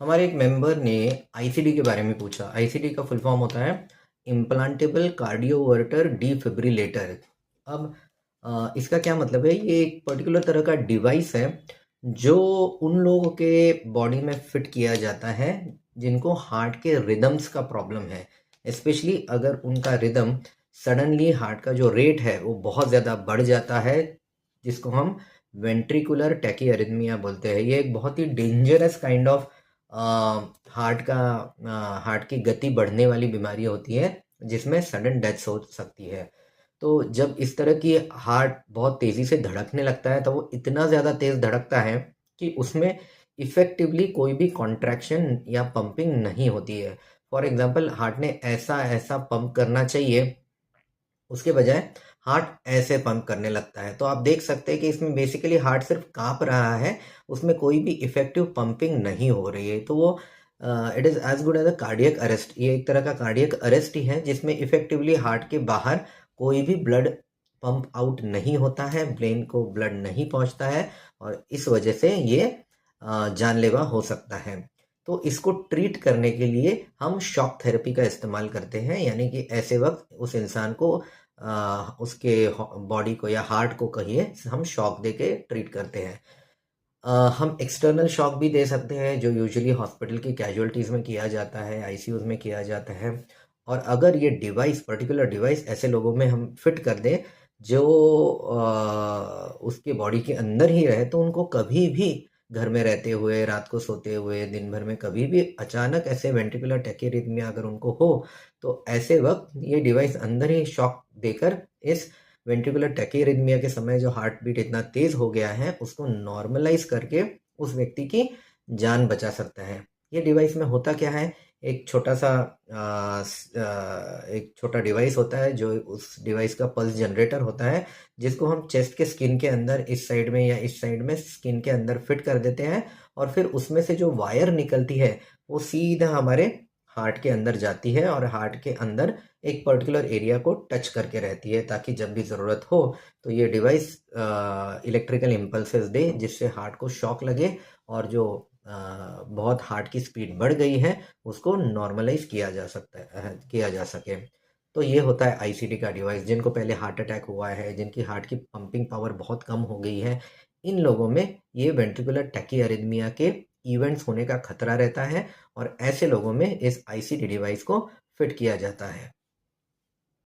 हमारे एक मेंबर ने आईसीडी के बारे में पूछा। आईसीडी का फुल फॉर्म होता है इम्प्लांटेबल कार्डियोवर्टर डिफिब्रिलेटर। अब इसका क्या मतलब है? ये एक पर्टिकुलर तरह का डिवाइस है जो उन लोगों के बॉडी में फिट किया जाता है जिनको हार्ट के रिदम्स का प्रॉब्लम है। स्पेशली अगर उनका रिदम सडनली हार्ट का जो रेट है वो बहुत ज़्यादा बढ़ जाता है, जिसको हम वेंट्रिकुलर टैकीअरिथमिया बोलते हैं। ये एक बहुत ही डेंजरस काइंड ऑफ हार्ट की गति बढ़ने वाली बीमारी होती है जिसमें सडन डेथ्स हो सकती है। तो जब इस तरह की हार्ट बहुत तेज़ी से धड़कने लगता है तो वो इतना ज़्यादा तेज़ धड़कता है कि उसमें इफ़ेक्टिवली कोई भी कॉन्ट्रैक्शन या पंपिंग नहीं होती है। फॉर एग्ज़ाम्पल हार्ट ने ऐसा ऐसा पंप करना चाहिए, उसके बजाय हार्ट ऐसे पंप करने लगता है। तो आप देख सकते हैं कि इसमें बेसिकली हार्ट सिर्फ काँप रहा है, उसमें कोई भी इफ़ेक्टिव पंपिंग नहीं हो रही है। तो वो it is as good as a cardiac arrest. ये एक तरह का कार्डियक अरेस्ट ही है जिसमें इफ़ेक्टिवली हार्ट के बाहर कोई भी ब्लड पंप आउट नहीं होता है, ब्रेन को ब्लड नहीं पहुँचता है और इस वजह से ये जानलेवा हो सकता है। तो इसको ट्रीट करने के लिए हम शॉक थेरेपी का इस्तेमाल करते हैं, यानी कि ऐसे वक़्त उस इंसान को उसके बॉडी को या हार्ट को कहिए, हम शॉक दे के ट्रीट करते हैं। हम एक्सटर्नल शॉक भी दे सकते हैं जो यूजुअली हॉस्पिटल की कैजुअल्टीज़ में किया जाता है, आईसीयूज़ में किया जाता है। और अगर ये डिवाइस पर्टिकुलर डिवाइस ऐसे लोगों में हम फिट कर दें जो उसके बॉडी के अंदर ही रहे, तो उनको कभी भी घर में रहते हुए, रात को सोते हुए, दिन भर में कभी भी अचानक ऐसे वेंट्रिकुलर टैकीरिथमिया अगर उनको हो, तो ऐसे वक्त ये डिवाइस अंदर ही शॉक देकर इस वेंट्रिकुलर टैकीरिथमिया के समय जो हार्ट बीट इतना तेज हो गया है उसको नॉर्मलाइज करके उस व्यक्ति की जान बचा सकता है। ये डिवाइस में होता क्या है? एक छोटा सा एक छोटा डिवाइस होता है जो उस डिवाइस का पल्स जनरेटर होता है, जिसको हम चेस्ट के स्किन के अंदर इस साइड में या इस साइड में स्किन के अंदर फिट कर देते हैं और फिर उसमें से जो वायर निकलती है वो सीधा हमारे हार्ट के अंदर जाती है और हार्ट के अंदर एक पर्टिकुलर एरिया को टच करके रहती है, ताकि जब भी ज़रूरत हो तो ये डिवाइस इलेक्ट्रिकल इम्पल्सेस दे जिससे हार्ट को शॉक लगे और जो बहुत हार्ट की स्पीड बढ़ गई है उसको नॉर्मलाइज किया जा सकता है, किया जा सके। तो ये होता है आईसीडी का डिवाइस। जिनको पहले हार्ट अटैक हुआ है, जिनकी हार्ट की पंपिंग पावर बहुत कम हो गई है, इन लोगों में ये वेंट्रिकुलर टैकीअरिथमिया के इवेंट्स होने का खतरा रहता है और ऐसे लोगों में इस आईसीडी डिवाइस को फिट किया जाता है।